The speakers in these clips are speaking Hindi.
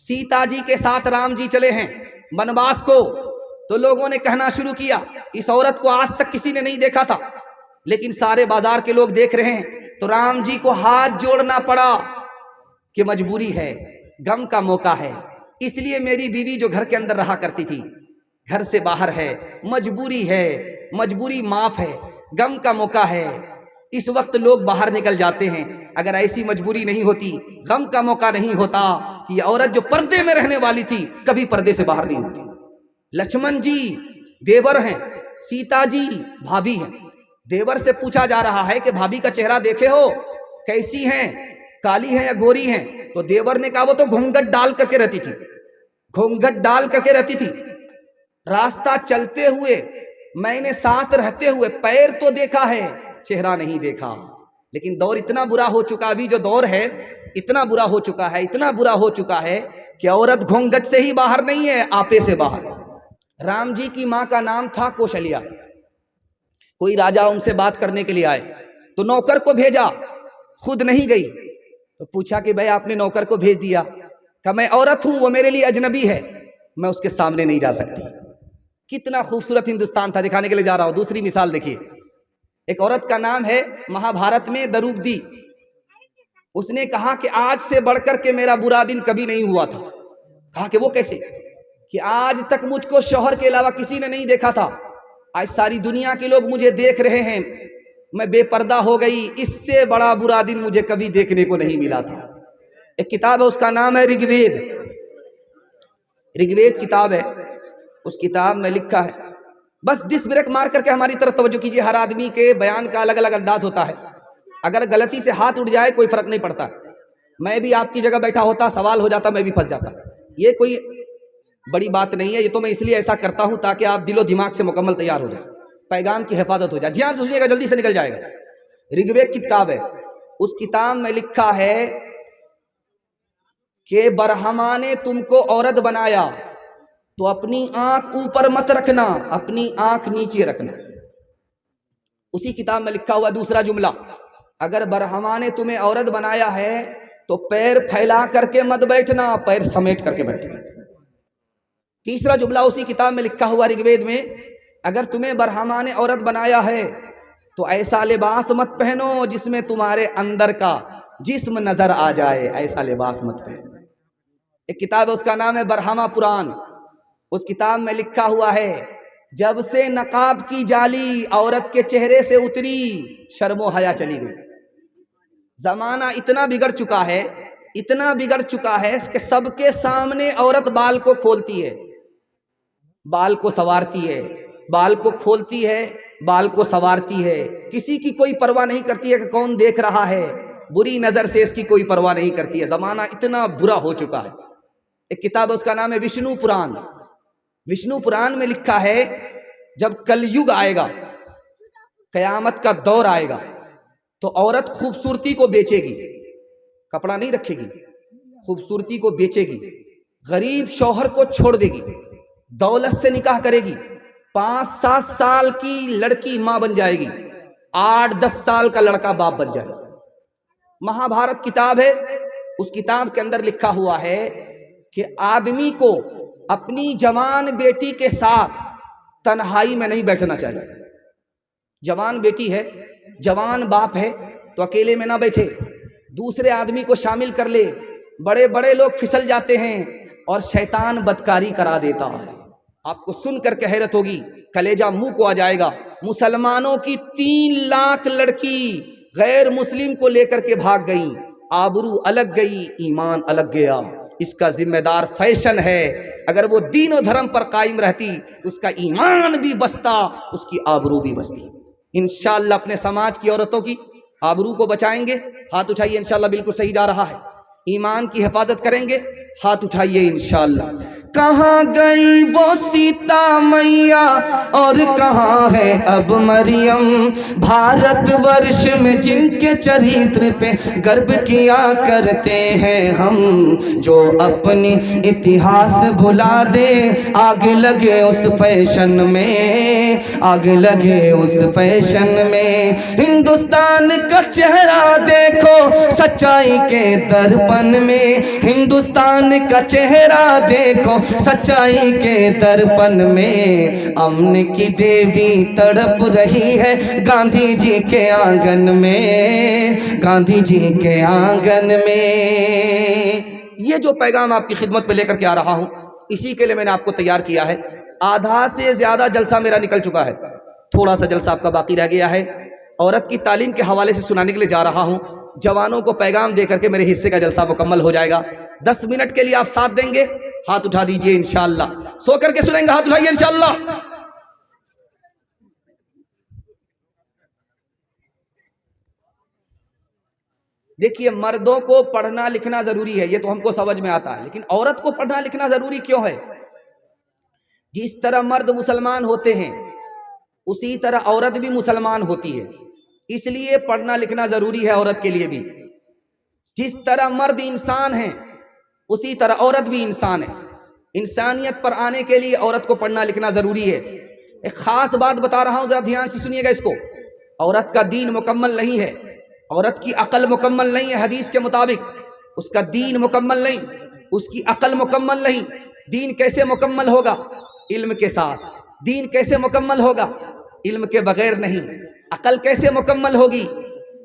सीता जी के साथ राम जी चले हैं वनवास को, तो लोगों ने कहना शुरू किया इस औरत को आज तक किसी ने नहीं देखा था, लेकिन सारे बाजार के लोग देख रहे हैं। तो राम जी को हाथ जोड़ना पड़ा कि मजबूरी है, गम का मौका है, इसलिए मेरी बीवी जो घर के अंदर रहा करती थी घर से बाहर है, मजबूरी है, मजबूरी माफ है, गम का मौका है। इस वक्त लोग बाहर निकल जाते हैं, अगर ऐसी मजबूरी नहीं होती, गम का मौका नहीं होता कि यह औरत जो पर्दे में रहने वाली थी कभी पर्दे से बाहर नहीं होती। लक्ष्मण जी देवर हैं, सीता जी भाभी हैं। देवर से पूछा जा रहा है कि भाभी का चेहरा देखे हो, कैसी हैं, काली हैं या गोरी हैं? तो देवर ने कहा वो तो घूंघट डाल करके रहती थी, घूंघट डाल करके रहती थी। रास्ता चलते हुए मैंने साथ रहते हुए पैर तो देखा है, चेहरा नहीं देखा। लेकिन दौर इतना बुरा हो चुका, अभी जो दौर है इतना बुरा हो चुका है, इतना बुरा हो चुका है कि औरत घूंघट से ही बाहर नहीं है, आपे से बाहर। राम जी की मां का नाम था कौशल्या। कोई राजा उनसे बात करने के लिए आए तो नौकर को भेजा, खुद नहीं गई। तो पूछा कि भाई आपने नौकर को भेज दिया? कहा मैं औरत हूं, वो मेरे लिए अजनबी है, मैं उसके सामने नहीं जा सकती। कितना खूबसूरत हिंदुस्तान था, दिखाने के लिए जा रहा हूं। दूसरी मिसाल देखिए, एक औरत का नाम है महाभारत में द्रौपदी। उसने कहा कि आज से बढ़कर के मेरा बुरा दिन कभी नहीं हुआ था। कहा कि वो कैसे? कि आज तक मुझको शौहर के अलावा किसी ने नहीं देखा था, आज सारी दुनिया के लोग मुझे देख रहे हैं, मैं बेपर्दा हो गई, इससे बड़ा बुरा दिन मुझे कभी देखने को नहीं मिला था। एक किताब है, उसका नाम है ऋग्वेद। ऋग्वेद किताब है, उस किताब में लिखा है, बस डिस ब्रेक मार करके हमारी तरफ तवज्जो कीजिए। हर आदमी के बयान का अलग अलग अंदाज होता है, अगर गलती से हाथ उठ जाए कोई फर्क नहीं पड़ता। मैं भी आपकी जगह बैठा होता, सवाल हो जाता, मैं भी फंस जाता। ये कोई बड़ी बात नहीं है, ये तो मैं इसलिए ऐसा करता हूं ताकि आप दिलो दिमाग से मुकम्मल तैयार हो जाए, पैगाम की हिफाजत हो जाए। ध्यान से सुनिएगा, जल्दी से निकल जाएगा। ऋग्वेद की किताब है, उस किताब में लिखा है कि ब्रह्मा ने तुमको औरत बनाया तो अपनी आंख ऊपर मत रखना, अपनी आंख नीचे रखना। उसी किताब में लिखा हुआ दूसरा जुमला, अगर ब्रह्मा ने तुम्हें औरत बनाया है तो पैर फैला करके मत बैठना, पैर समेट करके बैठना। तीसरा जुमला उसी किताब में लिखा हुआ ऋग्वेद में, अगर तुम्हें ब्रह्मा ने औरत बनाया है तो ऐसा लिबास मत पहनो जिसमें तुम्हारे अंदर का जिस्म नजर आ जाए, ऐसा लिबास मत पहनो। एक किताब है, उसका नाम है ब्रह्मा पुराण। उस किताब में लिखा हुआ है, जब से नकाब की जाली औरत के चेहरे से उतरी, शर्मो हया चली गई। जमाना इतना बिगड़ चुका है, इतना बिगड़ चुका है कि सबके सामने औरत बाल को खोलती है, बाल को संवारती है, बाल को खोलती है, बाल को संवारती है, किसी की कोई परवाह नहीं करती है कि कौन देख रहा है, बुरी नजर से इसकी कोई परवाह नहीं करती है। जमाना इतना बुरा हो चुका है। एक किताब है, उसका नाम है विष्णु पुराण। विष्णु पुराण में लिखा है, जब कलयुग आएगा, कयामत का दौर आएगा, तो औरत खूबसूरती को बेचेगी, कपड़ा नहीं रखेगी, खूबसूरती को बेचेगी, गरीब शौहर को छोड़ देगी, दौलत से निकाह करेगी, 5-7 साल की लड़की मां बन जाएगी, 8-10 साल का लड़का बाप बन जाएगा। महाभारत किताब है, उस किताब के अंदर लिखा हुआ है कि आदमी को अपनी जवान बेटी के साथ तन्हाई में नहीं बैठना चाहिए। जवान बेटी है, जवान बाप है, तो अकेले में ना बैठे, दूसरे आदमी को शामिल कर ले। बड़े बड़े लोग फिसल जाते हैं और शैतान बदकारी करा देता है। आपको सुनकर के हैरत होगी, कलेजा मुंह को आ जाएगा। मुसलमानों की 3 लाख लड़की गैर मुस्लिम को लेकर के भाग गई, आबरू अलग गई, ईमान अलग गया। इसका जिम्मेदार फैशन है। अगर वो दीन और धर्म पर कायम रहती, उसका ईमान भी बचता, उसकी आबरू भी बचती। इंशाअल्लाह अपने समाज की औरतों की आबरू को बचाएंगे। हाथ उठाइए, इंशाअल्लाह बिल्कुल सही जा रहा है। ईमान की हिफाजत करेंगे, हाथ उठाइए इंशाअल्लाह। कहाँ गई वो सीता मैया और कहाँ है अब मरियम, भारतवर्ष में जिनके चरित्र पे गर्व किया करते हैं हम, जो अपनी इतिहास भुला दे, आग लगे उस फैशन में, आग लगे उस फैशन में। हिंदुस्तान का चेहरा देखो सच्चाई के दर्पण में, हिंदुस्तान इंसान का चेहरा देखो सच्चाई के दर्पण में, अमन की देवी तड़प रही है गांधी जी के आंगन में, गांधी जी के आंगन में। ये जो पैगाम आपकी खिदमत पे लेकर के आ रहा हूं, इसी के लिए मैंने आपको तैयार किया है। आधा से ज्यादा जलसा मेरा निकल चुका है, थोड़ा सा जलसा आपका बाकी रह गया है। औरत की तालीम के हवाले से सुनाने के लिए जा रहा हूं। जवानों को पैगाम देकर के मेरे हिस्से का जलसा मुकम्मल हो जाएगा। 10 मिनट के लिए आप साथ देंगे, हाथ उठा दीजिए इंशाअल्लाह। सो करके सुनेंगे, हाथ उठाइए इंशाअल्लाह। देखिए, मर्दों को पढ़ना लिखना जरूरी है, ये तो हमको समझ में आता है, लेकिन औरत को पढ़ना लिखना जरूरी क्यों है? जिस तरह मर्द मुसलमान होते हैं उसी तरह औरत भी मुसलमान होती है, इसलिए पढ़ना लिखना जरूरी है औरत के लिए भी। जिस तरह मर्द इंसान है उसी तरह औरत भी इंसान है। इंसानियत पर आने के लिए औरत को पढ़ना लिखना जरूरी है। एक खास बात बता रहा हूं, जरा ध्यान से सुनिएगा इसको। औरत का दीन मुकम्मल नहीं है, औरत की अकल मुकम्मल नहीं है। हदीस के मुताबिक उसका दीन मुकम्मल नहीं, उसकी अकल मुकम्मल नहीं। दीन कैसे मुकम्मल होगा? इल्म के साथ। दीन कैसे मुकम्मल होगा? इल्म के बगैर नहीं। अकल कैसे मुकम्मल होगी?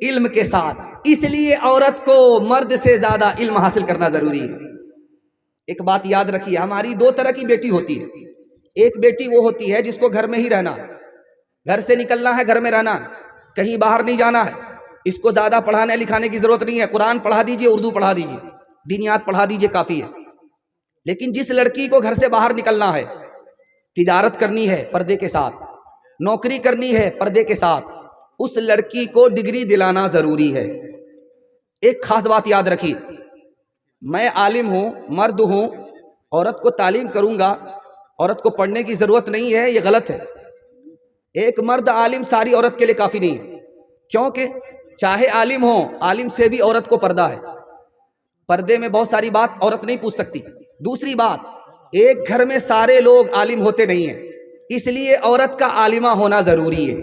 इल्म के साथ। इसलिए औरत को मर्द से ज्यादा इल्म हासिल करना जरूरी है। एक बात याद रखिए, हमारी 2 तरह की बेटी होती है। एक बेटी वो होती है जिसको घर में ही रहना, घर से निकलना है, घर में रहना है, कहीं बाहर नहीं जाना है। इसको ज्यादा पढ़ाने लिखाने की जरूरत नहीं है, कुरान पढ़ा दीजिए, उर्दू पढ़ा दीजिए, दीनियात पढ़ा दीजिए, काफी है। लेकिन जिस लड़की को घर से बाहर निकलना है, तिजारत करनी है पर्दे के साथ, नौकरी करनी है पर्दे के साथ, उस लड़की को डिग्री दिलाना जरूरी है। एक खास बात याद रखिए, मैं आलिम हूं, मर्द हूं, औरत को तालीम करूंगा, औरत को पढ़ने की जरूरत नहीं है, ये गलत है। एक मर्द आलिम सारी औरत के लिए काफी नहीं है, क्योंकि चाहे आलिम हो, आलिम से भी औरत को पर्दा है। पर्दे में बहुत सारी बात औरत नहीं पूछ सकती। दूसरी बात, एक घर में सारे लोग आलिम होते नहीं हैं, इसलिए औरत का आलिमा होना जरूरी है।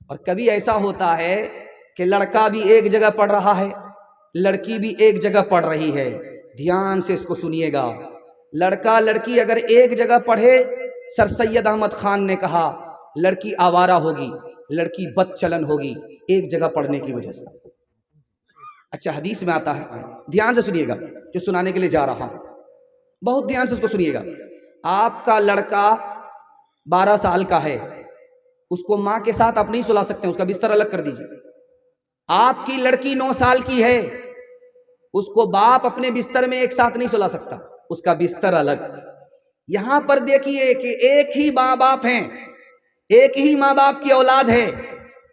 और कभी ऐसा होता है कि लड़का भी एक जगह पढ़ रहा है, लड़की भी एक जगह पढ़ रही है। ध्यान से इसको सुनिएगा। लड़का लड़की अगर एक जगह पढ़े, सर सैयद अहमद खान ने कहा, लड़की आवारा होगी, लड़की बदचलन होगी एक जगह पढ़ने की वजह से। अच्छा, हदीस में आता है, ध्यान से सुनिएगा जो सुनाने के लिए जा रहा हूं, बहुत ध्यान से इसको सुनिएगा। आपका लड़का 12 साल का है, उसको मां के साथ आप नहीं सुला सकते, उसका बिस्तर अलग कर दीजिए। आपकी लड़की 9 साल की है, उसको बाप अपने बिस्तर में एक साथ नहीं सुला सकता, उसका बिस्तर अलग। यहां पर देखिए कि एक ही माँ बाप हैं, एक ही माँ बाप की औलाद है।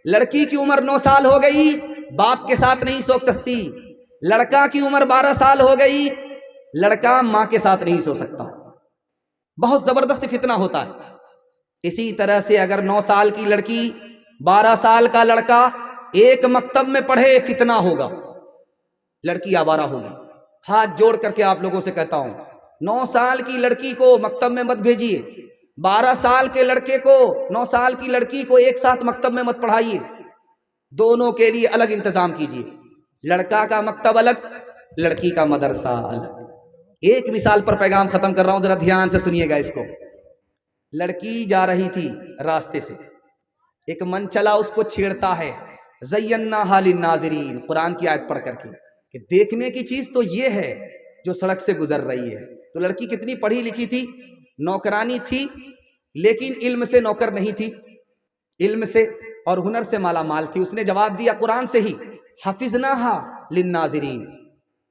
लड़की की उम्र 9 साल हो गई, बाप के साथ नहीं सो सकती। लड़का की उम्र 12 साल हो गई, लड़का मां के साथ नहीं सो सकता। बहुत जबरदस्त फितना होता है। इसी तरह से अगर 9 साल की लड़की 12 साल का लड़का एक मकतब में पढ़े, फितना होगा, लड़की आवारा होगी। हाथ जोड़ करके आप लोगों से कहता हूं, 9 साल की लड़की को मकतब में मत भेजिए, 12 साल के लड़के को, 9 साल की लड़की को एक साथ मकतब में मत पढ़ाइए। दोनों के लिए अलग इंतजाम कीजिए, लड़का का मकतब अलग, लड़की का मदरसा अलग। एक मिसाल पर पैगाम खत्म कर रहा हूं, जरा ध्यान से सुनिएगा इसको। लड़की जा रही थी रास्ते से, एक मन चला उसको छेड़ता है, ज़य्यन्ना हालिन नाज़रीन, कुरान की आयत पढ़ करके कि देखने की चीज तो ये है जो सड़क से गुजर रही है। तो लड़की कितनी पढ़ी लिखी थी, नौकरानी थी, लेकिन इल्म से नौकर नहीं थी, इल्म से और हुनर से माला माल थी। उसने जवाब दिया कुरान से ही, हफिज़नाहा लिन्नाज़रीन,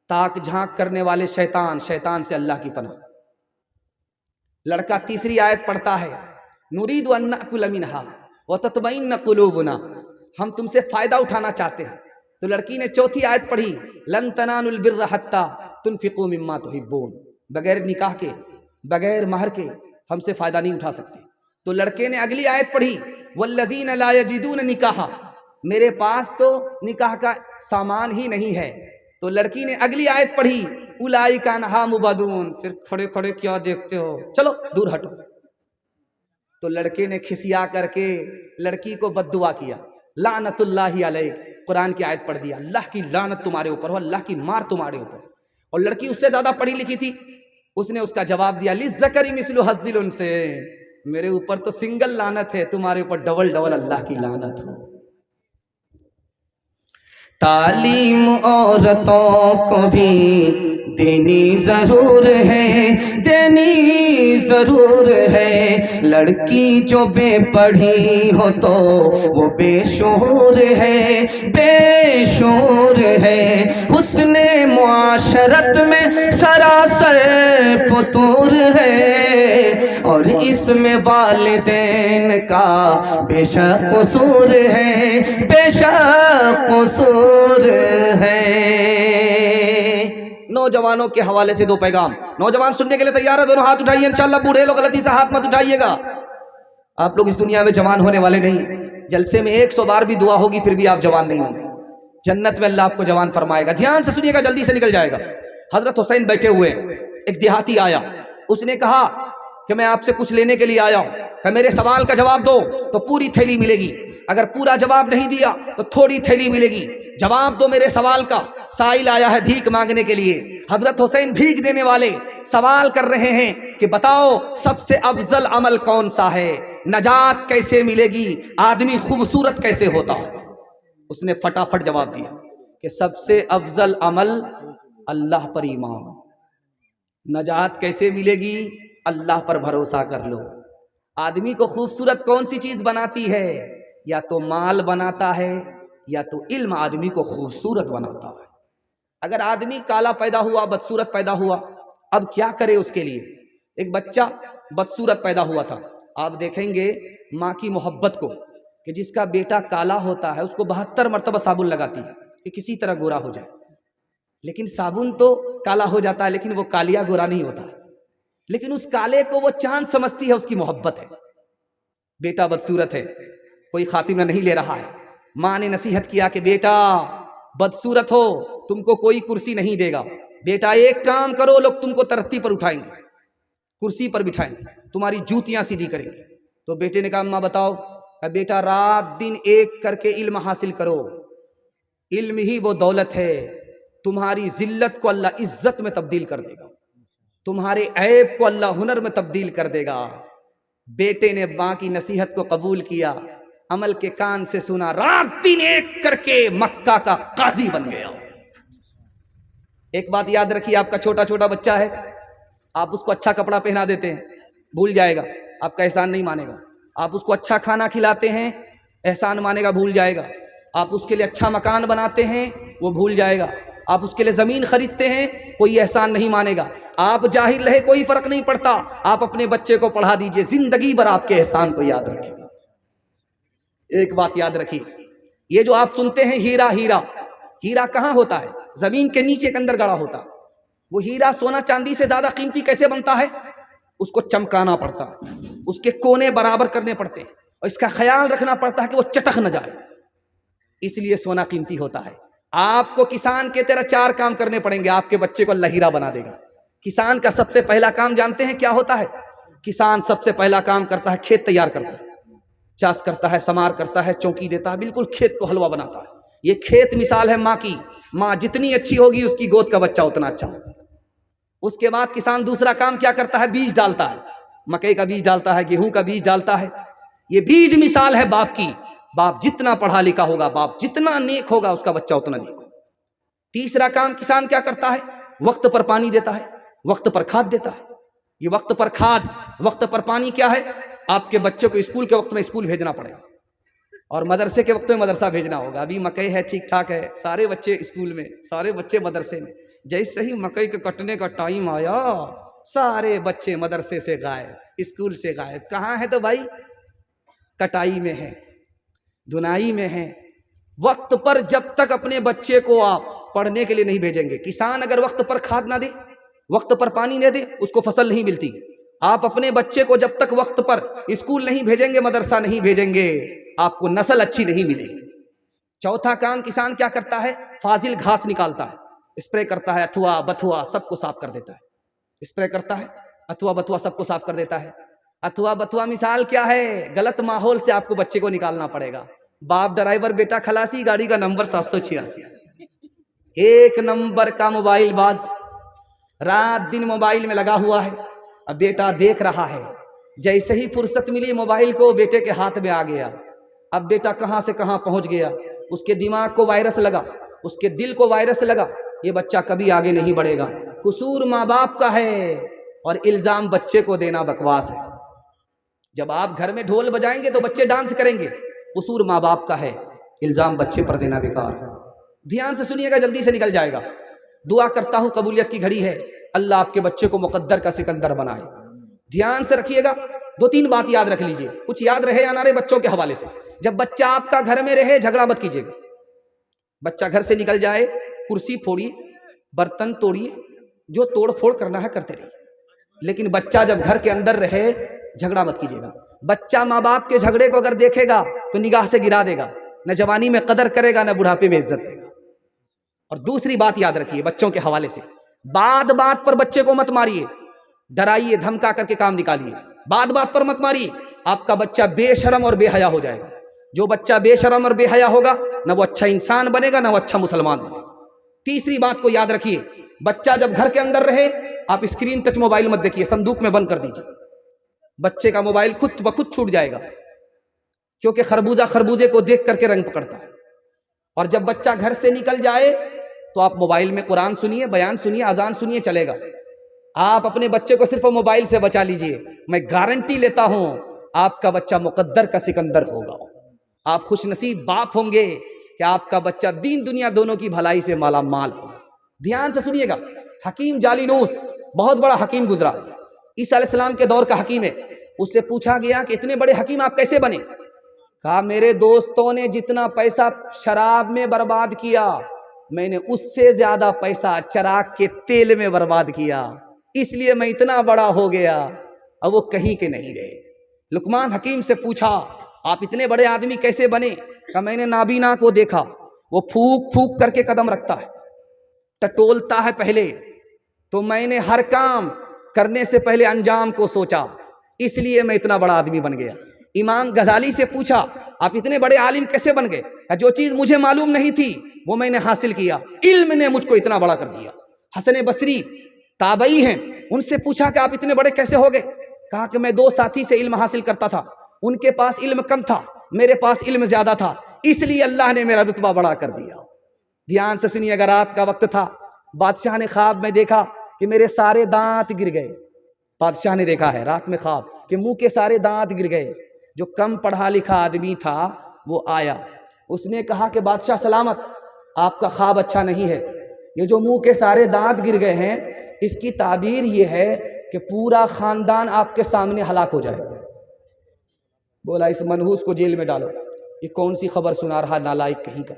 ताक झांक करने वाले शैतान, शैतान से अल्लाह की पनाह। लड़का तीसरी आयत पढ़ता है, नुरीदु अन नअकुल मिनहा व तत्मइन्न कुलूबुना, हम तुमसे फायदा उठाना चाहते हैं। तो लड़की ने चौथी आयत पढ़ी, लन तनालुल बिर्र हत्ता तुनफिकू मिम्मा तुहिब्बून, बगैर निकाह के, बगैर महर के हमसे फायदा नहीं उठा सकते। तो लड़के ने अगली आयत पढ़ी, वल्लज़ीन ला यजिदून निकाहा, मेरे पास तो निकाह का सामान ही नहीं है। तो लड़की ने अगली आयत पढ़ी, उलाइका नहा मुबदून, फिर खड़े खड़े क्या देखते हो, चलो दूर हटो। तो लड़के ने खिसिया करके लड़की को बद्दुआ किया, लानतुल्लाहि अलैक, कुरान की आयत पढ़ दिया, अल्लाह की लानत तुम्हारे ऊपर हो, अल्लाह की मार तुम्हारे ऊपर। और लड़की उससे ज्यादा पढ़ी लिखी थी। उसने उसका जवाब दिया, लिज़्ज़करी मिस्लु हज़्ज़िल उनसेन, मेरे ऊपर तो सिंगल लानत है, तुम्हारे ऊपर डबल डबल अल्लाह की लानत हो। तालीम औरतों को भी देनी जरूर है, देनी जरूर है। लड़की जो बेपढ़ी हो तो वो बेशूर है, बेशूर है। हुस्ने मुआशरत में सरासर फतूर है, और इसमें वालिदैन का बेशक कसूर है, बेशक कसूर है। नौजवानों के हवाले से दो पैगाम। नौजवान सुनने के लिए तैयार है? दोनों हाथ उठाइए इंशाअल्लाह। बूढ़े लोग गलती से हाथ मत उठाइएगा। आप लोग इस दुनिया में जवान होने वाले नहीं। जलसे में 100 बार भी दुआ होगी फिर भी आप जवान नहीं होंगे। जन्नत में अल्लाह आपको जवान फरमाएगा। ध्यान से सुनिएगा, जल्दी से निकल जाएगा। हजरत हुसैन बैठे हुए, एक देहाती आया, उसने कहा कि मैं आपसे कुछ लेने के लिए आया हूं, कि मेरे सवाल का जवाब दो तो पूरी थैली मिलेगी, अगर पूरा जवाब नहीं दिया तो थोड़ी थैली मिलेगी। जवाब दो मेरे सवाल का। साइल आया है भीख मांगने के लिए। हजरत हुसैन भीख देने वाले सवाल कर रहे हैं कि बताओ सबसे अफजल अमल कौन सा है, नजात कैसे मिलेगी, आदमी खूबसूरत कैसे होता है। उसने फटाफट जवाब दिया कि सबसे अफजल अमल अल्लाह पर ईमान। नजात कैसे मिलेगी? अल्लाह पर भरोसा कर लो। आदमी को खूबसूरत कौन सी चीज बनाती है? या तो माल बनाता है या तो इल्म आदमी को खूबसूरत बनाता है। अगर आदमी काला पैदा हुआ, बदसूरत पैदा हुआ, अब क्या करे उसके लिए? एक बच्चा बदसूरत पैदा हुआ था, आप देखेंगे माँ की मोहब्बत को, कि जिसका बेटा काला होता है उसको 72 मरतबा साबुन लगाती है कि किसी तरह गोरा हो जाए। लेकिन साबुन तो काला हो जाता है, लेकिन वो कालिया गोरा नहीं होता। लेकिन उस काले को वो चांद समझती है, उसकी मोहब्बत है। बेटा बदसूरत है, कोई खातिमा नहीं ले रहा है। माँ ने नसीहत किया कि बेटा बदसूरत हो, तुमको कोई कुर्सी नहीं देगा। बेटा एक काम करो, लोग तुमको तरत्ती पर उठाएंगे, कुर्सी पर बिठाएंगे, तुम्हारी जूतियां सीधी करेंगे। तो बेटे ने कहा अम्मा बताओ। बेटा रात दिन एक करके इल्म हासिल करो, इल्म ही वो दौलत है। तुम्हारी जिल्लत को अल्लाह इज्जत में तब्दील कर देगा, तुम्हारे ऐब को अल्लाह हुनर में तब्दील कर देगा। बेटे ने मां की नसीहत को कबूल किया, अमल के कान से सुना, रात दिन एक करके मक्का का काजी बन गया। एक बात याद रखिए, आपका छोटा छोटा बच्चा है, आप उसको अच्छा कपड़ा पहना देते हैं, भूल जाएगा, आपका एहसान नहीं मानेगा। आप उसको अच्छा खाना खिलाते हैं, एहसान मानेगा, भूल जाएगा। आप उसके लिए अच्छा मकान बनाते हैं, वो भूल जाएगा। आप उसके लिए ज़मीन खरीदते हैं, कोई एहसान नहीं मानेगा। आप जाहिल रहे कोई फ़र्क नहीं पड़ता, आप अपने बच्चे को पढ़ा दीजिए, ज़िंदगी भर आपके एहसान को याद रखेगा। एक बात याद रखिए, ये जो आप सुनते हैं हीरा हीरा, हीरा कहाँ होता है? ज़मीन के नीचे के अंदर गड़ा होता है। वो हीरा सोना चांदी से ज़्यादा कीमती कैसे बनता है? उसको चमकाना पड़ता है, उसके कोने बराबर करने पड़ते हैं, और इसका ख्याल रखना पड़ता है कि वो चटक न जाए, इसलिए सोना कीमती होता है। आपको किसान के तरह 4 काम करने पड़ेंगे, आपके बच्चे को अल्लाह हीरा बना देगा। किसान का सबसे पहला काम जानते हैं क्या होता है? किसान सबसे पहला काम करता है, खेत तैयार करता है, चाष करता है, समार करता है, चौकी देता है, बिल्कुल खेत को हलवा बनाता है। ये खेत मिसाल है माँ की। माँ जितनी अच्छी होगी उसकी गोद का बच्चा उतना अच्छा होगा। उसके बाद किसान दूसरा काम क्या करता है? बीज डालता है, मकई का बीज डालता है, गेहूं का बीज डालता है। ये बीज मिसाल है बाप की। बाप जितना पढ़ा लिखा होगा, बाप जितना नेक होगा, उसका बच्चा उतना नेक होगा। तीसरा काम किसान क्या करता है? वक्त पर पानी देता है, वक्त पर खाद देता है। ये वक्त पर खाद, वक्त पर पानी क्या है? आपके बच्चे को स्कूल के वक्त में स्कूल भेजना पड़ेगा, और मदरसे के वक्त में मदरसा भेजना होगा। अभी मकई है, ठीक ठाक है, सारे बच्चे स्कूल में, सारे बच्चे मदरसे में। जैसे ही मकई के कटने का टाइम आया, सारे बच्चे मदरसे से गायब, स्कूल से गायब। कहाँ है? तो भाई कटाई में है, धुनाई में है। वक्त पर जब तक अपने बच्चे को आप पढ़ने के लिए नहीं भेजेंगे, किसान अगर वक्त पर खाद ना दे, वक्त पर पानी न दे, उसको फसल नहीं मिलती। आप अपने बच्चे को जब तक वक्त पर स्कूल नहीं भेजेंगे, मदरसा नहीं भेजेंगे, आपको नस्ल अच्छी नहीं मिलेगी। चौथा काम किसान क्या करता है? फाजिल घास निकालता है, स्प्रे करता है, अथवा बथुआ सबको साफ कर देता है। स्प्रे करता है, अथवा बथुआ सबको साफ कर देता है। अथवा बथुआ मिसाल क्या है? गलत माहौल से आपको बच्चे को निकालना पड़ेगा। बाप ड्राइवर, बेटा खलासी, गाड़ी का नंबर 786, 1 नंबर का मोबाइल बाज, रात दिन मोबाइल में लगा हुआ है। अब बेटा देख रहा है, जैसे ही फुर्सत मिली मोबाइल को बेटे के हाथ में आ गया। अब बेटा कहाँ से कहाँ पहुँच गया, उसके दिमाग को वायरस लगा, उसके दिल को वायरस लगा। ये बच्चा कभी आगे नहीं बढ़ेगा। कसूर माँ बाप का है और इल्ज़ाम बच्चे को देना बकवास है। जब आप घर में ढोल बजाएंगे तो बच्चे डांस करेंगे, कसूर माँ बाप का है, इल्ज़ाम बच्चे पर देना बेकार है। ध्यान से सुनिएगा, जल्दी से निकल जाएगा। दुआ करता हूँ, कबूलियत की घड़ी है, अल्लाह आपके बच्चे को मुकद्दर का सिकंदर बनाए। ध्यान से रखिएगा, 2-3 बात याद रख लीजिए, कुछ याद रहे या ना रहे बच्चों के हवाले से। जब बच्चा आपका घर में रहे, झगड़ा मत कीजिएगा। बच्चा घर से निकल जाए, कुर्सी फोड़िए, बर्तन तोड़िए, जो तोड़ फोड़ करना है करते रहिए, लेकिन बच्चा जब घर के अंदर रहे, झगड़ा मत कीजिएगा। बच्चा माँ बाप के झगड़े को अगर देखेगा तो निगाह से गिरा देगा, न जवानी में कदर करेगा, न बुढ़ापे में इज्जत देगा। और दूसरी बात याद रखिए बच्चों के हवाले से, बात बात पर बच्चे को मत मारिए, डराइए, धमका करके काम निकालिए। बात बात पर मत मारिए, आपका बच्चा बेशरम और बेहया हो जाएगा। जो बच्चा बेशरम और बेहया होगा, ना वो अच्छा इंसान बनेगा, ना वो अच्छा मुसलमान बनेगा। तीसरी बात को याद रखिए, बच्चा जब घर के अंदर रहे, आप स्क्रीन टच मोबाइल मत देखिए, संदूक में बंद कर दीजिए। बच्चे का मोबाइल खुद ब खुद छूट जाएगा, क्योंकि खरबूजा खरबूजे को देख करके रंग पकड़ता है। और जब बच्चा घर से निकल जाए तो आप मोबाइल में कुरान सुनिए, बयान सुनिए, अजान सुनिए, चलेगा। आप अपने बच्चे को सिर्फ मोबाइल से बचा लीजिए, मैं गारंटी लेता हूं आपका बच्चा मुकद्दर का सिकंदर होगा। आप खुशनसीब बाप होंगे कि आपका बच्चा दीन दुनिया दोनों की भलाई से माला माल होगा। ध्यान से सुनिएगा, हकीम जालिनूस बहुत बड़ा हकीम गुजरा है, ईसा अलैहिस्सलाम के दौर का हकीम है। उससे पूछा गया कि इतने बड़े हकीम आप कैसे बने? कहा, मेरे दोस्तों ने जितना पैसा शराब में बर्बाद किया, मैंने उससे ज्यादा पैसा चिराग के तेल में बर्बाद किया, इसलिए मैं इतना बड़ा हो गया। अब वो कहीं के नहीं रहे। लुकमान हकीम से पूछा, आप इतने बड़े आदमी कैसे बने? कहा, मैंने नाबीना को देखा, वो फूक फूक करके कदम रखता है, टटोलता है पहले, तो मैंने हर काम करने से पहले अंजाम को सोचा, इसलिए मैं इतना बड़ा आदमी बन गया। इमाम गजाली से पूछा, आप इतने बड़े आलिम कैसे बन गए? जो चीज मुझे मालूम नहीं थी वो मैंने हासिल किया, इल्म ने मुझको इतना बड़ा कर दिया। हसन बसरी ताबई हैं, उनसे पूछा कि आप इतने बड़े कैसे हो गए? कहा कि मैं 2 साथी से इल्म हासिल करता था, उनके पास इल्म कम था, मेरे पास इल्म ज्यादा था, इसलिए अल्लाह ने मेरा रुतबा बड़ा कर दिया। ध्यान से सुनिएगा, रात का वक्त था, बादशाह ने ख्वाब में देखा कि मेरे सारे दांत गिर गए। बादशाह ने देखा है रात में ख्वाब कि मुंह के सारे दांत गिर गए। जो कम पढ़ा लिखा आदमी था वो आया, उसने कहा कि बादशाह सलामत, आपका ख्वाब अच्छा नहीं है, ये जो मुंह के सारे दांत गिर गए हैं, इसकी ताबीर ये है कि पूरा खानदान आपके सामने हलाक हो जाएगा। बोला, इस मनहूस को जेल में डालो, ये कौन सी खबर सुना रहा नालायक कहीं का।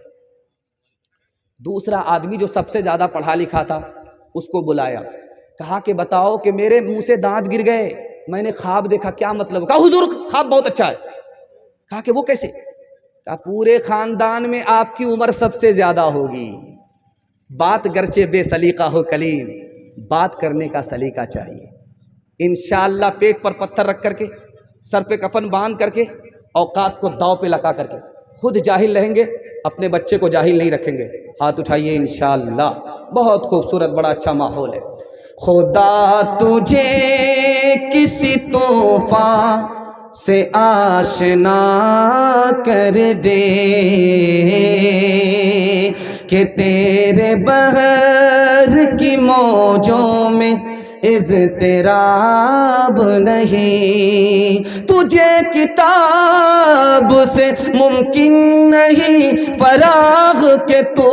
दूसरा आदमी जो सबसे ज्यादा पढ़ा लिखा था उसको बुलाया, कहा कि बताओ कि मेरे मुंह से दांत गिर गए, मैंने ख्वाब देखा, क्या मतलब? कहा, हुजूर ख्वाब बहुत अच्छा है। कहा कि वो कैसे? कहा, पूरे खानदान में आपकी उम्र सबसे ज्यादा होगी, बात गर्चे बेसलीका हो कलीम, बात करने का सलीका चाहिए। इंशाअल्लाह पेट पर पत्थर रख करके, सर पे कफन बांध करके, औकात को दाव पे लगा करके खुद जाहिल रहेंगे, अपने बच्चे को जाहिल नहीं रखेंगे। हाथ उठाइए इंशाअल्लाह। बहुत खूबसूरत, बड़ा अच्छा माहौल है। खुदा तुझे किसी तोहफा से आशना कर दे कि तेरे बहर की मौजों में इज़्तिराब नहीं, तुझे किताब से मुमकिन नहीं फराग के तो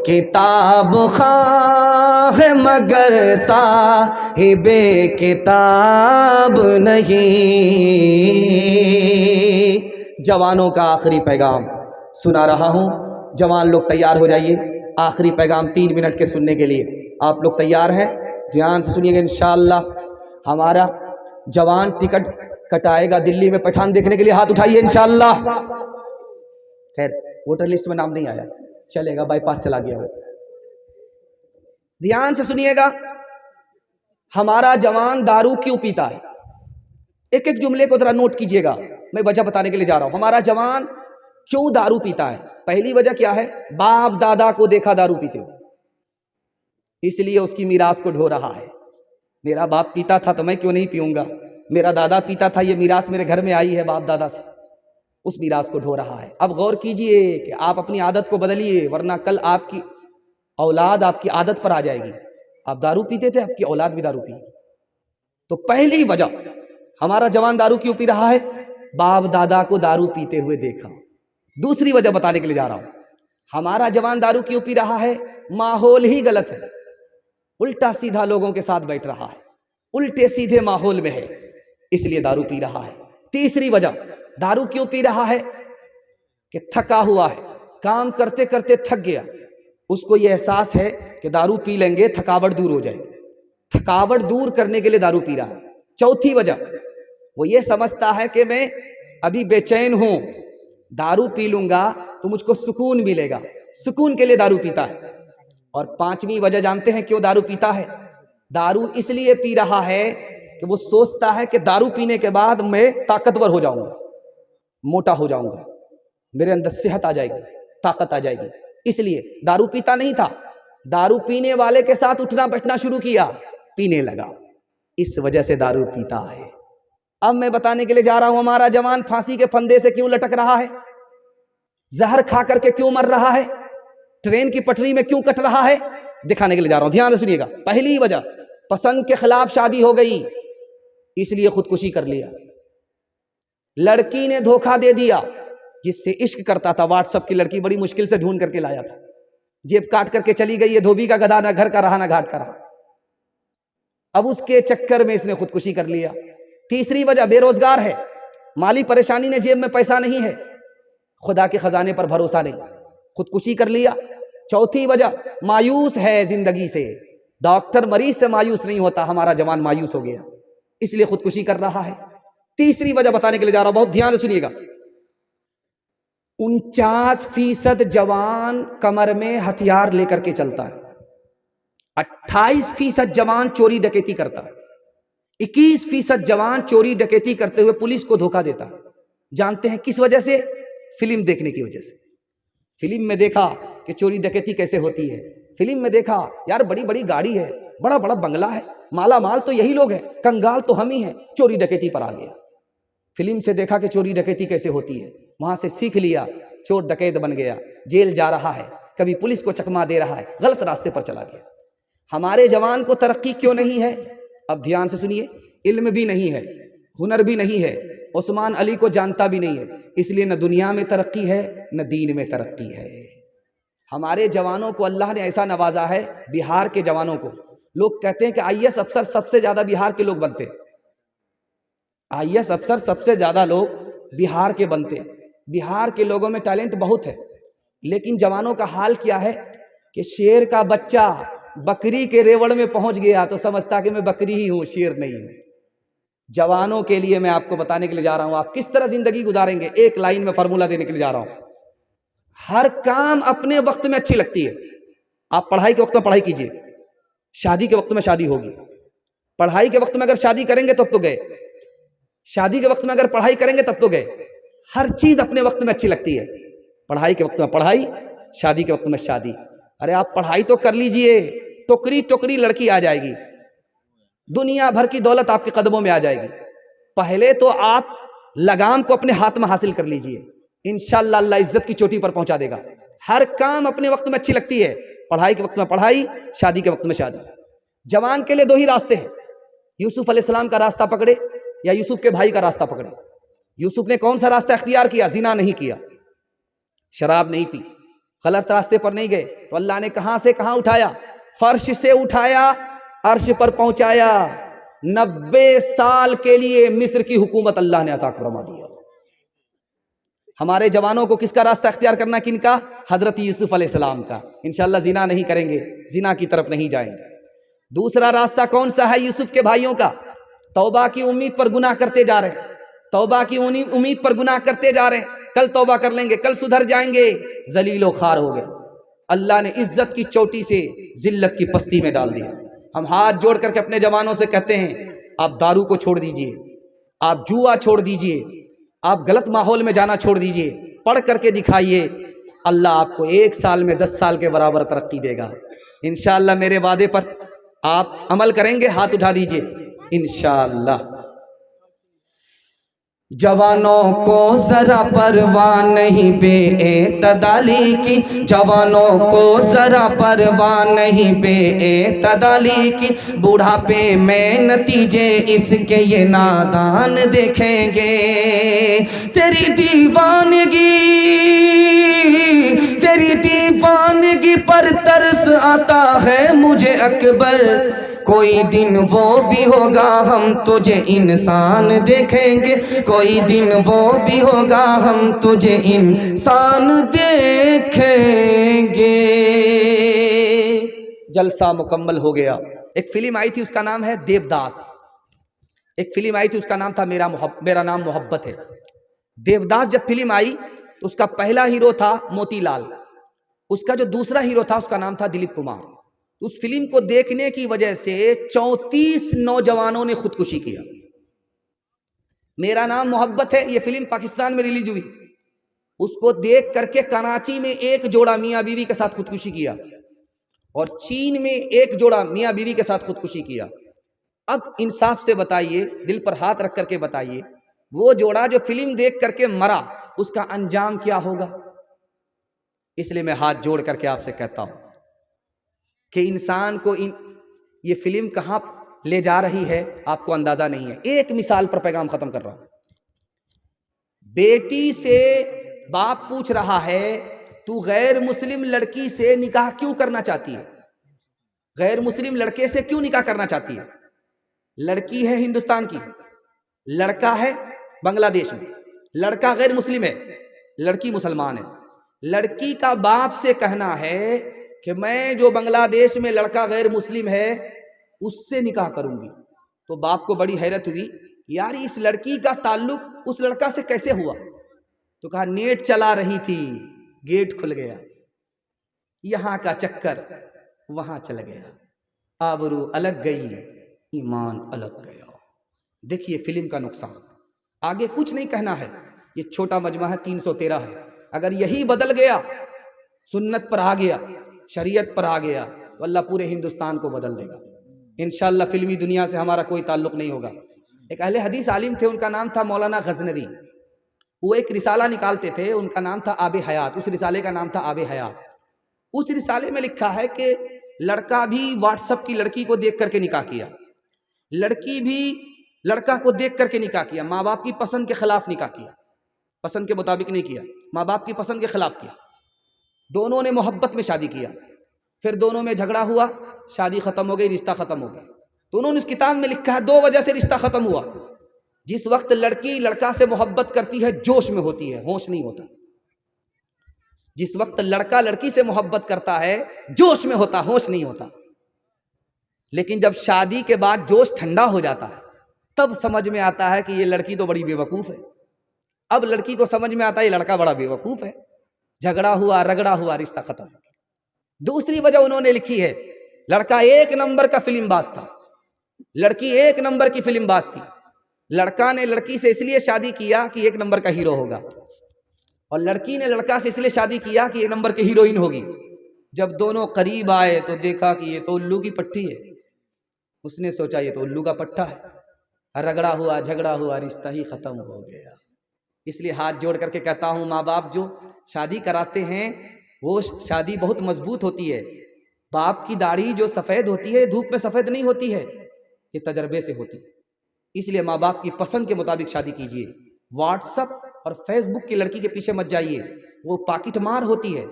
किताब ख़्वाह मगर साहिबे किताब नहीं। जवानों का आखिरी पैगाम सुना रहा हूँ, जवान लोग तैयार हो जाइए, आखिरी पैगाम 3 मिनट के सुनने के लिए। आप लोग तैयार हैं? ध्यान से सुनिएगा। इंशाअल्लाह हमारा जवान टिकट कटाएगा दिल्ली में पठान देखने के लिए, हाथ उठाइए इंशाअल्लाह। खैर वोटर लिस्ट में नाम नहीं आया, चलेगा, बाईपास चला गया वो। ध्यान से सुनिएगा, हमारा जवान दारू क्यों पीता है? एक एक जुमले को जरा नोट कीजिएगा, मैं वजह बताने के लिए जा रहा हूं। हमारा जवान क्यों दारू पीता है? पहली वजह क्या है? बाप दादा को देखा दारू पीते हो, इसलिए उसकी मीरास को ढो रहा है। मेरा बाप पीता था तो मैं क्यों नहीं पीऊंगा, मेरा दादा पीता था, ये मीरास मेरे घर में आई है बाप दादा से, उस मीरास को ढो रहा है। अब गौर कीजिए कि आप अपनी आदत को बदलिए, वरना कल आपकी औलाद आपकी आदत पर आ जाएगी। आप दारू पीते थे, आपकी औलाद भी दारू पिएगी। तो पहली वजह हमारा जवान दारू क्यों पी रहा है, बाप दादा को दारू पीते हुए देखा। दूसरी वजह बताने के लिए जा रहा हूं, हमारा जवान दारू क्यों पी रहा है, माहौल ही गलत है, उल्टा सीधा लोगों के साथ बैठ रहा है, उल्टे सीधे माहौल में है, इसलिए दारू पी रहा है। तीसरी वजह दारू क्यों पी रहा है कि थका हुआ है, काम करते करते थक गया, उसको यह एहसास है कि दारू पी लेंगे थकावट दूर हो जाएगी, थकावट दूर करने के लिए दारू पी रहा है। चौथी वजह वो ये समझता है कि मैं अभी बेचैन हूं, दारू पी लूंगा तो मुझको सुकून मिलेगा, सुकून के लिए दारू पीता है। और पांचवी वजह जानते हैं क्यों दारू पीता है, दारू इसलिए पी रहा है कि वो सोचता है कि दारू पीने के बाद मैं ताकतवर हो जाऊंगा, मोटा हो जाऊंगा, मेरे अंदर सेहत आ जाएगी, ताकत आ जाएगी, इसलिए दारू पीता नहीं था, दारू पीने वाले के साथ उठना बैठना शुरू किया, पीने लगा, इस वजह से दारू पीता है। अब मैं बताने के लिए जा रहा हूं हमारा जवान फांसी के फंदे से क्यों लटक रहा है, जहर खा करके क्यों मर रहा है, ट्रेन की पटरी में क्यों कट रहा है, दिखाने के लिए जा रहा हूं, ध्यान से सुनिएगा। पहली वजह पसंद के खिलाफ शादी हो गई, इसलिए खुदकुशी कर लिया। लड़की ने धोखा दे दिया, जिससे इश्क करता था, व्हाट्सएप की लड़की बड़ी मुश्किल से ढूंढ करके लाया था, जेब काट करके चली गई, ये धोबी का गधा, ना घर का रहा ना घाट का रहा, अब उसके चक्कर में इसने खुदकुशी कर लिया। तीसरी वजह बेरोजगार है, माली परेशानी ने, जेब में पैसा नहीं है, खुदा के खजाने पर भरोसा नहीं, खुदकुशी कर लिया। चौथी वजह मायूस है जिंदगी से, डॉक्टर मरीज से मायूस नहीं होता, हमारा जवान मायूस हो गया, इसलिए खुदकुशी कर रहा है। तीसरी वजह बताने के लिए जा रहा हूं, बहुत ध्यान से सुनिएगा। 49% जवान कमर में हथियार लेकर के चलता है, 28% जवान चोरी डकैती करता है, 21% जवान चोरी डकैती करते हुए पुलिस को धोखा देता है। जानते हैं किस वजह से, फिल्म देखने की वजह से। फिल्म में देखा कि चोरी डकैती कैसे होती है, फिल्म में देखा यार बड़ी बड़ी गाड़ी है, बड़ा बड़ा बंगला है, माला माल तो यही लोग हैं, कंगाल तो हम ही हैं, चोरी डकैती पर आ गया। फिल्म से देखा कि चोरी डकैती कैसे होती है, वहां से सीख लिया, चोर डकैत बन गया, जेल जा रहा है, कभी पुलिस को चकमा दे रहा है, गलत रास्ते पर चला गया। हमारे जवान को तरक्की क्यों नहीं है, अब ध्यान से सुनिए, इल्म भी नहीं है, हुनर भी नहीं है, उस्मान अली को जानता भी नहीं है, इसलिए न दुनिया में तरक्की है न दीन में तरक्की है। हमारे जवानों को अल्लाह ने ऐसा नवाजा है, बिहार के जवानों को, लोग कहते हैं कि आईएएस अफसर सबसे ज्यादा बिहार के लोग बनते हैं, आईएएस अफसर सबसे ज्यादा लोग बिहार के बनते हैं, बिहार के लोगों में टैलेंट बहुत है, लेकिन जवानों का हाल क्या है कि शेर का बच्चा बकरी के रेवड़ में पहुंच गया तो समझता कि मैं बकरी ही हूं, शेर नहीं हूं। जवानों के लिए मैं आपको बताने के लिए जा रहा हूं, आप किस तरह जिंदगी गुजारेंगे, एक लाइन में फॉर्मूला देने के लिए जा रहा हूं। हर काम अपने वक्त में अच्छी लगती है, आप पढ़ाई के वक्त में पढ़ाई कीजिए, शादी के वक्त में शादी होगी, पढ़ाई के वक्त में अगर शादी करेंगे तब तो गए, शादी के वक्त में अगर पढ़ाई करेंगे तब तो गए। हर चीज अपने वक्त में अच्छी लगती है, पढ़ाई के वक्त में पढ़ाई, शादी के वक्त में शादी। अरे आप पढ़ाई तो कर लीजिए, टोकरी टोकरी लड़की आ जाएगी, दुनिया भर की दौलत आपके कदमों में आ जाएगी, पहले तो आप लगाम को अपने हाथ में हासिल कर लीजिए, इंशाअल्लाह अल्लाह इज्जत की चोटी पर पहुंचा देगा। हर काम अपने वक्त में अच्छी लगती है, पढ़ाई के वक्त में पढ़ाई, शादी के वक्त में शादी। जवान के लिए दो ही रास्ते हैं, यूसुफ अलैहिस्सलाम का रास्ता पकड़े या यूसुफ के भाई का रास्ता पकड़े। यूसुफ ने कौन सा रास्ता इख्तियार किया, जिना नहीं किया, शराब नहीं पी, गलत रास्ते पर नहीं गए, तो अल्लाह ने कहां से कहां उठाया, फर्श से उठाया, अर्श पर पहुंचाया। 90 साल के लिए मिस्र की हुकूमत अल्लाह ने अता फरमा दिया। हमारे जवानों को किसका रास्ता इख्तियार करना, किनका, हजरत यूसुफ अलैहिस्सलाम का। इंशाअल्लाह जिना नहीं करेंगे, जिना की तरफ नहीं जाएंगे। दूसरा रास्ता कौन सा है, यूसुफ के भाइयों का, तौबा की उम्मीद पर गुनाह करते जा रहे हैं, तौबा की उम्मीद पर गुनाह करते जा रहे हैं, कल तौबा कर लेंगे, कल सुधर जाएंगे, जलीलो खार हो गए। अल्लाह ने इज्जत की चोटी से जिल्लत की पस्ती में डाल दिया। हम हाथ जोड़ करके अपने जवानों से कहते हैं, आप दारू को छोड़ दीजिए, आप जुआ छोड़ दीजिए, आप गलत माहौल में जाना छोड़ दीजिए, पढ़ करके दिखाइए, अल्लाह आपको 1 साल में 10 साल के बराबर तरक्की देगा इंशाअल्लाह। मेरे वादे पर आप अमल करेंगे? हाथ उठा दीजिए इंशाअल्लाह। जवानों को जरा परवाह नहीं बेएतदाली की, जवानों को जरा परवाह नहीं बेएतदाली की, बुढ़ापे में नतीजे इसके ये नादान देखेंगे। तेरी दीवानगी पर तरस आता है मुझे अकबर, कोई दिन वो भी होगा हम तुझे इंसान देखेंगे, कोई दिन वो भी होगा हम तुझे इंसान देखेंगे। जलसा मुकम्मल हो गया। एक फिल्म आई थी उसका नाम है देवदास। एक फिल्म आई थी उसका नाम था मेरा नाम मोहब्बत है। देवदास जब फिल्म आई तो उसका पहला हीरो था मोतीलाल, उसका जो दूसरा हीरो था उसका नाम था दिलीप कुमार। उस फिल्म को देखने की वजह से 34 नौजवानों ने खुदकुशी किया। मेरा नाम मोहब्बत है ये फिल्म पाकिस्तान में रिलीज हुई, उसको देख करके कराची में एक जोड़ा मियां बीवी के साथ खुदकुशी किया और चीन में एक जोड़ा मियां बीवी के साथ खुदकुशी किया। अब इंसाफ से बताइए, दिल पर हाथ रख करके बताइए, वो जोड़ा जो फिल्म देख करके मरा उसका अंजाम क्या होगा? इसलिए मैं हाथ जोड़ करके आपसे कहता हूं कि इंसान को ये फिल्म कहां ले जा रही है आपको अंदाजा नहीं है। एक मिसाल पर पैगाम खत्म कर रहा हूं। बेटी से बाप पूछ रहा है तू गैर मुस्लिम लड़की से निकाह क्यों करना चाहती है? गैर मुस्लिम लड़के से क्यों निकाह करना चाहती है? लड़की है हिंदुस्तान की, लड़का है बांग्लादेश में, लड़का गैर मुस्लिम है, लड़की मुसलमान है। लड़की का बाप से कहना है कि मैं जो बांग्लादेश में लड़का गैर मुस्लिम है उससे निकाह करूंगी। तो बाप को बड़ी हैरत हुई, यार इस लड़की का ताल्लुक उस लड़का से कैसे हुआ? तो कहा नेट चला रही थी, गेट खुल गया, यहां का चक्कर वहां चल गया, आबरू अलग गई, ईमान अलग गया। देखिए फिल्म का नुकसान, आगे कुछ नहीं कहना है। ये छोटा मजमा है, 313 है। अगर यही बदल गया, सुन्नत पर आ गया, शरीयत पर आ गया, तो अल्लाह पूरे हिंदुस्तान को बदल देगा इंशाअल्लाह। फिल्मी दुनिया से हमारा कोई ताल्लुक नहीं होगा। एक अहले हदीस आलिम थे, उनका नाम था मौलाना गजनवी। वो एक रिसाला निकालते थे, उनका नाम था आबे हयात। उस रिसाले का नाम था आबे हयात। उस रिसाले में लिखा है कि लड़का भी व्हाट्सएप की लड़की को देख करके निकाह किया, लड़की भी लड़का को देख करके निकाह किया, माँ बाप की पसंद के खिलाफ निकाह किया, पसंद के मुताबिक नहीं किया, माँ बाप की पसंद के खिलाफ किया। दोनों ने मोहब्बत में शादी किया, फिर दोनों में झगड़ा हुआ, शादी खत्म हो गई, रिश्ता खत्म हो गया। तो उन्होंने इस किताब में लिखा है 2 वजह से रिश्ता खत्म हुआ। जिस वक्त लड़की लड़का से मोहब्बत करती है जोश में होती है, होश नहीं होता। जिस वक्त लड़का लड़की से मोहब्बत करता है जोश में होता, होश नहीं होता। लेकिन जब शादी के बाद जोश ठंडा हो जाता है तब समझ में आता है कि ये लड़की तो बड़ी बेवकूफ है। अब लड़की को समझ में आता है ये लड़का बड़ा बेवकूफ है। झगड़ा हुआ, रगड़ा हुआ, रिश्ता खत्म हो गया। दूसरी वजह उन्होंने लिखी है, लड़का 1 नंबर का फिल्मबाज था, लड़की 1 नंबर की फिल्मबाज थी। लड़का ने लड़की से इसलिए शादी किया कि 1 नंबर का हीरो होगा, और लड़की ने लड़का से इसलिए शादी किया कि 1 नंबर की हीरोइन होगी। जब दोनों करीब आए तो देखा कि ये तो उल्लू की पट्टी है। उसने सोचा ये तो उल्लू का पट्टा है। रगड़ा हुआ, झगड़ा हुआ, रिश्ता ही खत्म हो गया। इसलिए हाथ जोड़ करके कहता हूँ, माँ बाप जो शादी कराते हैं वो शादी बहुत मजबूत होती है। बाप की दाढ़ी जो सफ़ेद होती है धूप में सफ़ेद नहीं होती है, ये तजर्बे से होती है। इसलिए माँ बाप की पसंद के मुताबिक शादी कीजिए। व्हाट्सएप और फेसबुक की लड़की के पीछे मत जाइए, वो पाकिट मार होती है।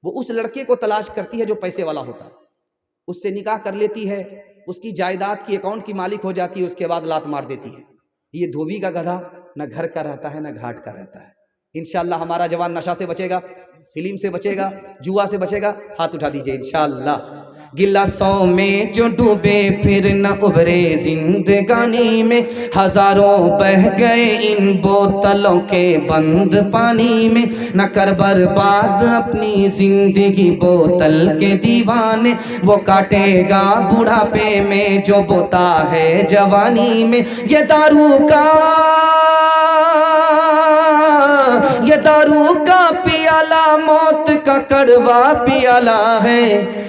वो उस लड़के को तलाश करती है जो पैसे वाला होता है, उससे निकाह कर लेती है, उसकी जायदाद की अकाउंट की मालिक हो जाती है, उसके बाद लात मार देती है। ये धोबी का गधा न घर का रहता है न घाट का रहता है। इंशाअल्लाह हमारा जवान नशा से बचेगा, फिल्म से बचेगा, जुआ से बचेगा। हाथ उठा दीजिए इंशाअल्लाह। गिलासों में जो डूबे फिर न उभरे जिंदगानी में, हजारों बह गए इन बोतलों के बंद पानी में। न कर बर्बाद अपनी जिंदगी बोतल के दीवाने, वो काटेगा बुढ़ापे में जो बोता है जवानी में। ये दारू का ये दारू का पियाला मौत का कड़वा पियाला है,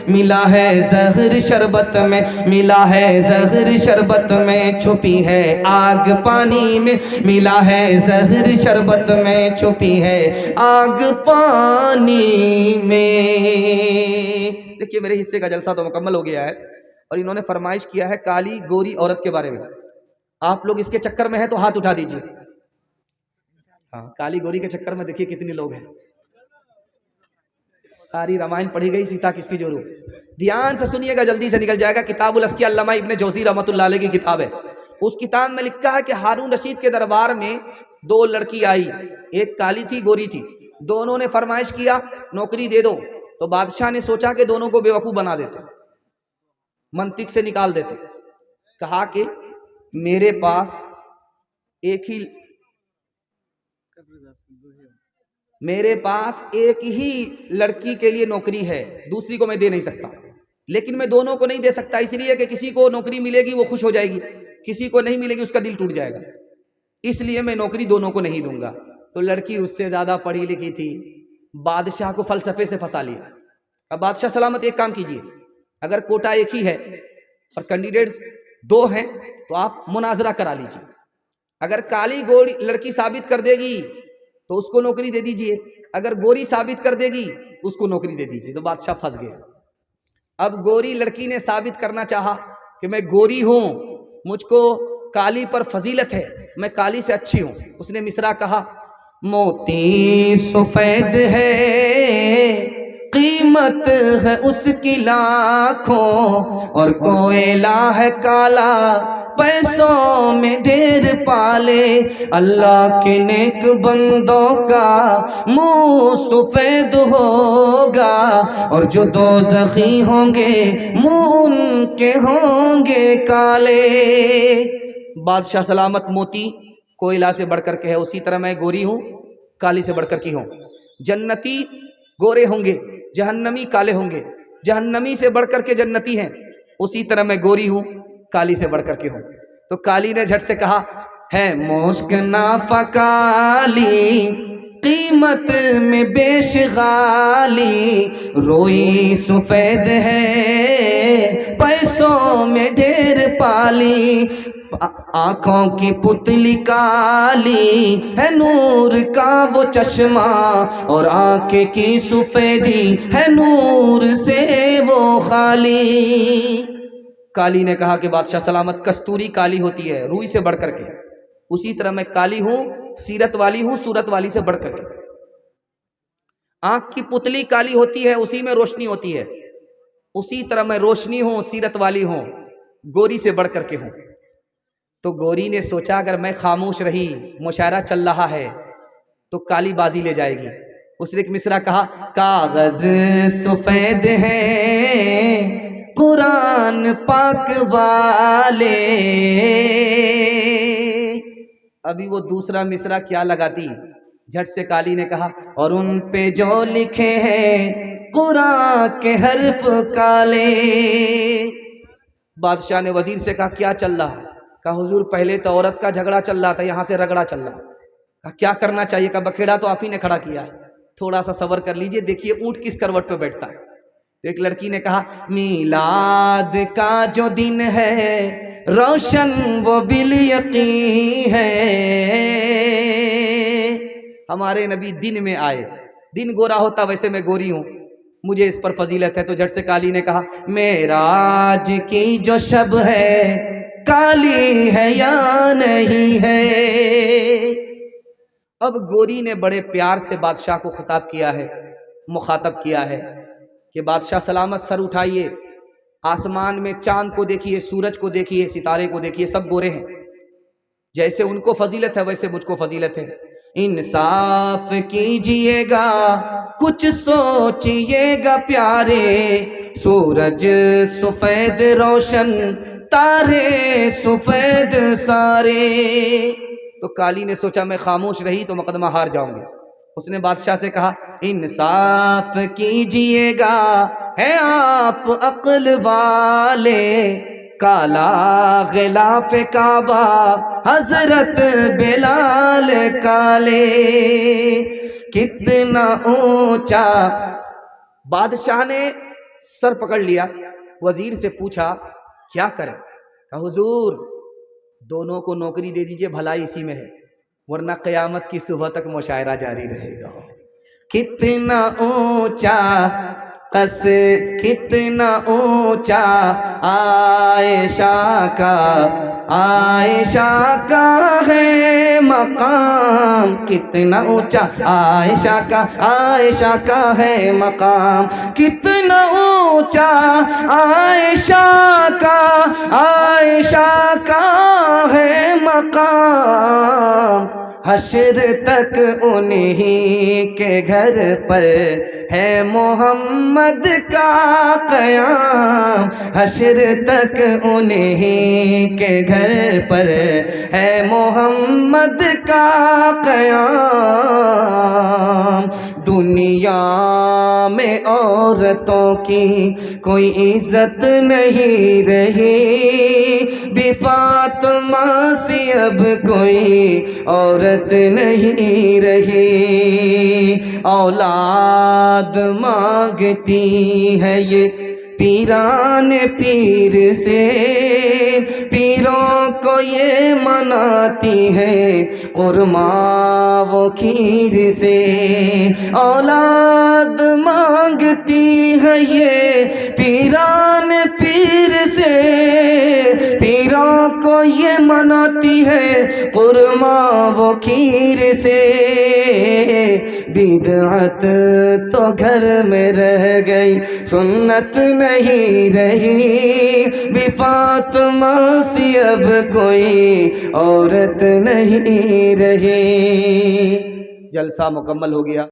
मिला है जहर शरबत में, मिला है जहर शरबत में, छुपी है आग पानी में, मिला है जहर शरबत में, छुपी है आग पानी में। देखिए मेरे हिस्से का जलसा तो मुकम्मल हो गया है और इन्होंने फरमाइश किया है काली गोरी औरत के बारे में। आप लोग इसके चक्कर में हैं तो हाथ उठा दीजिए। हाँ, काली गोरी के चक्कर में देखिए कितने लोग हैं। सारी रामायण पढ़ी गई, सीता किसकी जोरू। ध्यान से सुनिएगा, जल्दी से निकल जाएगा। किताबुल अस्किया अल्लामा इब्ने जौज़ी रहमतुल्लाह अलैह की किताब है। उस किताब में लिखा है कि हारून रशीद के दरबार में दो लड़की आई, एक काली थी गोरी थी। दोनों ने फरमाइश किया नौकरी दे दो, तो बादशाह ने सोचा कि दोनों को बेवकूफ़ बना देते, मंतिक से निकाल देते। कहा कि मेरे पास एक ही लड़की के लिए नौकरी है, दूसरी को मैं दे नहीं सकता। लेकिन मैं दोनों को नहीं दे सकता इसलिए कि किसी को नौकरी मिलेगी वो खुश हो जाएगी, किसी को नहीं मिलेगी उसका दिल टूट जाएगा, इसलिए मैं नौकरी दोनों को नहीं दूंगा। तो लड़की उससे ज़्यादा पढ़ी लिखी थी, बादशाह को फलसफे से फंसा लिया। अब बादशाह सलामत एक काम कीजिए, अगर कोटा एक ही है और कैंडिडेट्स दो हैं तो आप मुनाजरा करा लीजिए। अगर काली गोरी लड़की साबित कर देगी तो उसको नौकरी दे दीजिए, अगर गोरी साबित कर देगी उसको नौकरी दे दीजिए। तो बादशाह फंस गया। अब गोरी लड़की ने साबित करना चाहा कि मैं गोरी हूं, मुझको काली पर फजीलत है, मैं काली से अच्छी हूं। उसने मिसरा कहा, मोती सफेद है कीमत है उसकी लाखों, और कोयला है काला पैसों में ढेर पाले। अल्लाह के नेक बंदों का मुंह सफेद होगा, और जो दोज़खी होंगे मुंह उनके होंगे काले। बादशाह सलामत मोती कोयला से बढ़कर के है, उसी तरह मैं गोरी हूँ काली से बढ़कर की हूँ। जन्नती गोरे होंगे, जहन्नमी काले होंगे, जहन्नमी से बढ़कर के जन्नती हैं, उसी तरह मैं गोरी हूँ काली से बढ़कर के हूँ। तो काली ने झट से कहा, है मुश्क नाफा काली कीमत में बेशगाली, रोई सफेद है पैसों में ढेर पाली। आँखों की पुतली काली है नूर का वो चश्मा, और आँखें की सफेदी है नूर से वो खाली। काली ने कहा कि बादशाह सलामत कस्तूरी काली होती है रूई से बढ़कर के, उसी तरह मैं काली हूँ, सीरत वाली हूँ, सूरत वाली से बढ़कर के। आँख की पुतली काली होती है, उसी में रोशनी होती है, उसी तरह मैं रोशनी हूँ, सीरत वाली हूँ, गोरी से बढ़कर के हूँ। तो गोरी ने सोचा अगर मैं खामोश रही, मुशायरा चल रहा है, तो काली बाजी ले जाएगी। उसने एक मिसरा कहा, कागज सफेद है कुरान पाक वाले। अभी वो दूसरा मिसरा क्या लगाती, झट से काली ने कहा, और उन पे जो लिखे हैं कुरान के हर्फ काले। बादशाह ने वजीर से कहा, क्या चल रहा है? कहा, हुजूर पहले तो औरत का झगड़ा चल रहा था, यहाँ से रगड़ा चल रहा। कहा, क्या करना चाहिए? कहा, बखेड़ा तो आप ही ने खड़ा किया है, थोड़ा सा सबर कर लीजिए, देखिए ऊंट किस करवट पे बैठता है। तो एक लड़की ने कहा, मीलाद का जो दिन है रोशन वो बिल यकीन है। हमारे नबी दिन में आए, दिन गोरा होता वैसे मैं गोरी हूँ, मुझे इस पर फजीलत है। तो झट से काली ने कहा, मेराज की जो शब है काली है या नहीं है। अब गोरी ने बड़े प्यार से बादशाह को खिताब किया है, मुखातब किया है कि बादशाह सलामत सर उठाइए, आसमान में चांद को देखिए, सूरज को देखिए, सितारे को देखिए, सब गोरे हैं। जैसे उनको फजीलत है वैसे मुझको फजीलत है। इंसाफ कीजिएगा, कुछ सोचिएगा प्यारे, सूरज सफेद रोशन तारे सफेद सारे। तो काली ने सोचा मैं खामोश रही तो मुकदमा हार जाऊंगी। उसने बादशाह से कहा, इंसाफ कीजिएगा, है आप अक्ल वाले, काला गिलाफ काबा हजरत बिलाल काले, कितना ऊंचा। बादशाह ने सर पकड़ लिया, वजीर से पूछा क्या करें? कहा हुजूर दोनों को नौकरी दे दीजिए, भलाई इसी में है, वरना क़यामत की सुबह तक मुशायरा जारी रहेगा। कितना ऊंचा कस, कितना ऊंचा आयशा का है मकाम, कितना ऊंचा आयशा का है मकाम, कितना ऊंचा आयशा का है मकाम। हश्र तक उन्हीं के घर पर है मोहम्मद का क़याम, हश्र तक उन्हीं के घर पर है मोहम्मद का क़याम। दुनिया में औरतों की कोई इज्जत नहीं रही, बेफातिमा सी अब कोई औरत नहीं रही। औलाद मांगती है ये पीरान पीर से, पीरों को ये मनाती है कुरमा वो खीर से। औलाद मांगती है ये पीरान पीर से, पीरों को ये मनाती है कुरमा वो खीर से। बिदअत तो घर में रह गई, सुन्नत नहीं रही, बेफातिमा सी अब कोई औरत नहीं रही। जलसा मुकम्मल हो गया।